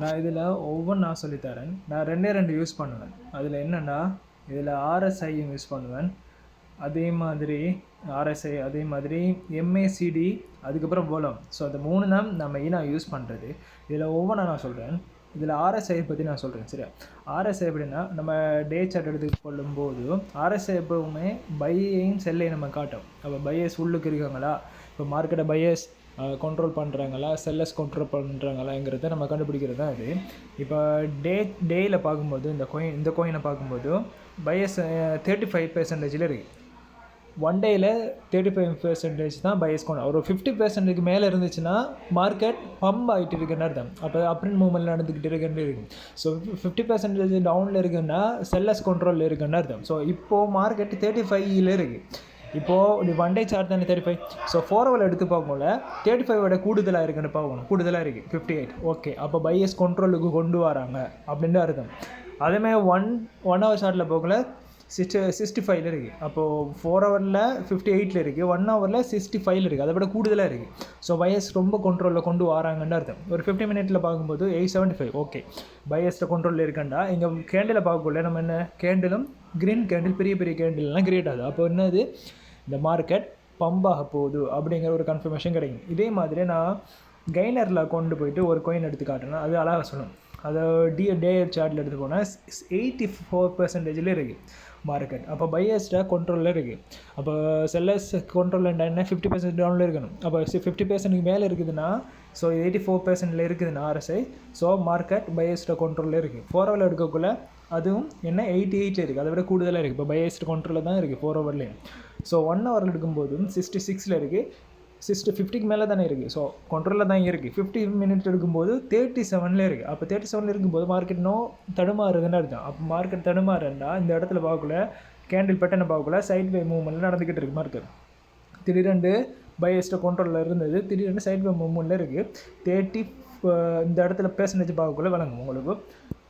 நான் இதில் ஒவ்வொன்றா சொல்லித்தரேன். நான் ரெண்டு யூஸ் பண்ணுவேன். அதில் என்னென்னா இதில் ஆர்எஸ்ஐயும் யூஸ் பண்ணுவேன், அதே மாதிரி ஆர்எஸ்ஐ, அதே மாதிரி எம்ஏசிடி, அதுக்கப்புறம் வோலம். ஸோ அந்த 3 தான் நான் மெயினாக யூஸ் பண்ணுறது. இதில் ஒவ்வொன்றா நான் சொல்கிறேன். இதில் ஆர்எஸ்ஐ பற்றி நான் சொல்கிறேன், சரியா? ஆர்எஸ்ஐ எப்படின்னா, நம்ம டே சார்ட் எடுத்து கொள்ளும்போது ஆர்எஸ்ஐ எப்பவுமே பையையும் செல்லையும் நம்ம காட்டும். அப்போ பையஸ் உள்ளுக்கு இருக்காங்களா, இப்போ மார்க்கெட்டை பையஸ் கண்ட்ரோல் பண்ணுறாங்களா, செல்லர்ஸ் கண்ட்ரோல் பண்ணுறாங்களாங்கிறத நம்ம கண்டுபிடிக்கிறது தான் இது. இப்போ டேயில் பார்க்கும்போது இந்த கோயினை பார்க்கும்போது பையஸ் 35% இருக்குது. ஒன் டேயில் 35% தான் பையஸ் கொண்டு. ஒரு 50% மேலே இருந்துச்சுன்னா மார்க்கெட் பம்ப் ஆகிட்டு இருக்குன்னு அர்த்தம். அப்போ அப்ரண்ட் மூவ்மெண்ட் நடந்துக்கிட்டு இருக்குன்னு இருக்குது. ஸோ 50% டவுனில் இருக்குன்னா செல்லர்ஸ் கண்ட்ரோலில் இருக்குன்னு அர்த்தம். ஸோ இப்போது மார்க்கெட் 35 இருக்குது. இப்போது ஒன் டே சார்ட் தானே 35. ஸோ 4 ஹவர் எடுத்து பார்க்கல 35 கூடுதலாக இருக்குன்னு பார்க்கணும். கூடுதலாக இருக்குது 58. ஓகே, அப்போ பையஸ் கண்ட்ரோலுக்கு கொண்டு வராங்க அப்படின்னு அர்த்தம். அதேமாதிரி ஒன் ஹவர் சார்ட்டில் போகல 65 இருக்குது. அப்போது 4 ஹவரில் 58 இருக்குது, 1 ஹவரில் 65 இருக்குது, அதை விட கூடுதலாக இருக்குது. ஸோ பையஸ் ரொம்ப கண்ட்ரோலில் கொண்டு வராங்கன்னு அர்த்தம். ஒரு 50 மினிட்ல பார்க்கும்போது 875. ஓகே, பையஸ்ட கண்ட்ரோலில் இருக்கண்டா. இங்கே கேண்டில் பார்க்கல நம்ம என்ன கேண்டிலும் க்ரீன் கேண்டில், பெரிய பெரிய கேண்டில்லாம் கிரியேட் ஆகுது. அப்போ என்னது, இந்த மார்க்கெட் பம்பாக போகுது அப்படிங்கிற ஒரு கன்ஃபர்மேஷன் கிடைக்கும். இதே மாதிரி நான் கைனரில் கொண்டு போயிட்டு ஒரு கோயின் எடுத்து காட்டுறேன்னா அது அழகாக சொல்லணும். அதை டே சார்ட்டில் எடுத்து போனால் 84% இருக்குது மார்க்கெட். அப்போ பையர்ஸ்ட கண்ட்ரோலில் இருக்குது. அப்போ செல்லர்ஸ் கண்ட்ரோலில் என்ன 50% டவுனில் இருக்கணும். அப்போ 50% மேலே இருக்குதுன்னா, ஸோ 84% இருக்குதுன்னா ஆர்எஸ்ஐ, ஸோ மார்க்கெட் பையர்ஸ்ட கண்ட்ரோலில் இருக்குது. 4 ஹவரில் எடுக்கக்குள்ள அதுவும் என்ன 88 இருக்குது, அதை விட கூடுதலாக இருக்குது. இப்போ பையர்ஸ்ட கண்ட்ரோலில் தான் இருக்குது 4 ஹவர்லேயும். ஸோ 1 ஹவரில் எடுக்கும்போதும் 66 இருக்குது, 50க்கு மேலே தானே இருக்குது. ஸோ கண்ட்ரோலில் தான் இருக்குது. 50 மினிட் எடுக்கும்போது 37 இருக்குது. அப்போ 37 இருக்கும்போது மார்க்கெட் தடுமாறுதுன்னு அர்த்தம். அப்போ மார்க்கெட் தடுமாறுண்டா இந்த இடத்துல பார்க்கல கேண்டில் பேட்டர்னை பார்க்கல சைட் வே மூவ்மெண்ட் நடந்துக்கிட்டு இருக்குது. மார்க்கெட் திடீரெண்டு பையஸ்ட கண்ட்ரோலில் இருந்தது, திடீரெண்டு சைட் வே மூவ்மெண்ட்டில் இருக்குது. 30 இந்த இடத்துல பெர்சன்டேஜ் பார்க்கக்குள்ள வழங்கும் உங்களுக்கு.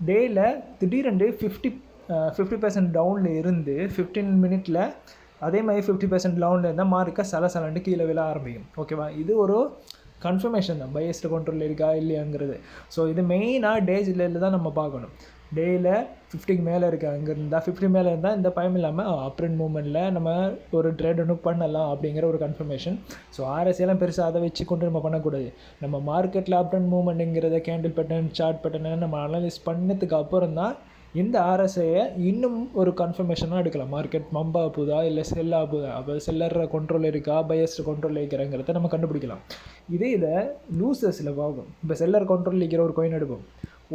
டேயில் திடீரெண்டு 50% டவுனில் இருந்து 15 மினிட்டில் அதே மாதிரி 50% டவுனில் இருந்தால் மார்க்கெட் சலசலண்டு கீழே விழ ஆரம்பிக்கும். ஓகேவா? இது ஒரு கன்ஃபர்மேஷன் தான் பையஸ்ட கண்ட்ரோலில் இருக்கா இல்லையாங்கிறது. ஸோ இது மெயினாக டேஸில் தான் நம்ம பார்க்கணும். டேயில் 50க்கு மேலே இருக்குது, அங்கே இருந்தால் 50 மேலே இருந்தால் இந்த பயம் இல்லாமல் அப்ரண்ட் மூவ்மெண்ட்டில் நம்ம ஒரு ட்ரேட் ஒன்று பண்ணலாம் அப்படிங்கிற ஒரு கன்ஃபர்மேஷன். ஸோ ஆர்எஸ்ஐலாம் பெருசாக அதை வச்சு கொண்டு நம்ம பண்ணக்கூடாது. நம்ம மார்க்கெட்டில் அப்ரண்ட் மூவ்மெண்ட்டுங்கிறத கேண்டில் பேட்டர்ன் சார்ட் பேட்டர்னை நம்ம அனலைஸ் பண்ணதுக்கு அப்புறம் தான் இந்த ஆர்எஸ்ஐயை இன்னும் ஒரு கன்ஃபர்மேஷனாக எடுக்கலாம். மார்க்கெட் மம்பா போதா இல்லை செல்லா போதா, அப்போ செல்லற கண்ட்ரோல் இருக்கா பையஸ்ட கண்ட்ரோல் இருக்கிறங்கிறத நம்ம கண்டுபிடிக்கலாம். இதை லூசர்ஸில் பார்க்கும். இப்போ செல்லர் கண்ட்ரோல் இருக்கிற ஒரு கோயின் எடுப்போம்,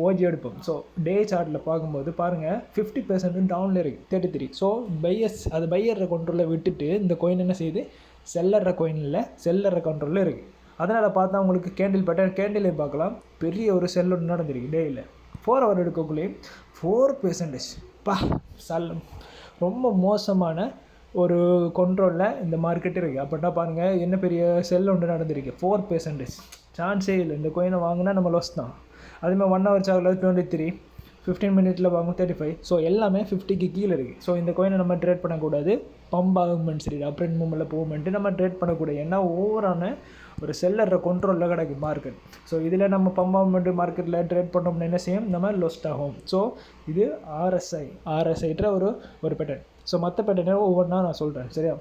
ஓஜி எடுப்போம். ஸோ டே சார்ட்டில் பார்க்கும்போது பாருங்கள் 50% டவுனில் இருக்குது 33. ஸோ அது பையர்ற கண்ட்ரோலில் விட்டுட்டு இந்த கோயின் என்ன செய்யுது, செல்லற கோயினில் செல்லற கண்ட்ரோலில் இருக்குது. அதனால் பார்த்தா உங்களுக்கு கேண்டில் பேட்டர்ன் கேண்டிலே பார்க்கலாம் பெரிய ஒரு செல் ஒன்று நடந்திருக்கு டேயில். 4 ஹவர் எடுக்கக்குள்ளே 4% ரொம்ப மோசமான ஒரு கண்ட்ரோலில் இந்த மார்க்கெட் இருக்குது. அப்படின்னா பாருங்கள் என்ன பெரிய செல் ஒன்று நடந்திருக்கு. 4% சான்ஸே இல்லை. இந்த கோயினை வாங்கினா நம்ம லாஸ் தான். அதுமாதிரி 1 ஹவர் சார்ட்டில் 23, 15 மினிட்டில் வாங்கும் 35. ஸோ எல்லாமே 50க்கு கீழே இருக்குது. ஸோ இந்த கோயினை நம்ம ட்ரேட் பண்ணக்கூடாது. பம்ப் ஆகுமெண்ட் சரி அப்ரண்ட் மூவ்மெண்ட்டில் போகுமெண்ட்டு நம்ம ட்ரேட் பண்ணக்கூடாது. ஏன்னா ஓவரான ஒரு செல்லற கண்ட்ரோலில் கிடக்கு மார்க்கெட். ஸோ இதில் நம்ம பம்ப் ஆகுமெண்ட்டு மார்க்கெட்டில் ட்ரேட் பண்ணோம்னு என்ன செய்யும், நம்ம லொஸ்ட் ஆகும். ஸோ இது ஆர்எஸ்ஐன்ற ஒரு பேட்டர்ன். ஸோ மற்ற பேட்டர்னை ஒவ்வொன்றா நான் சொல்கிறேன், சரியா?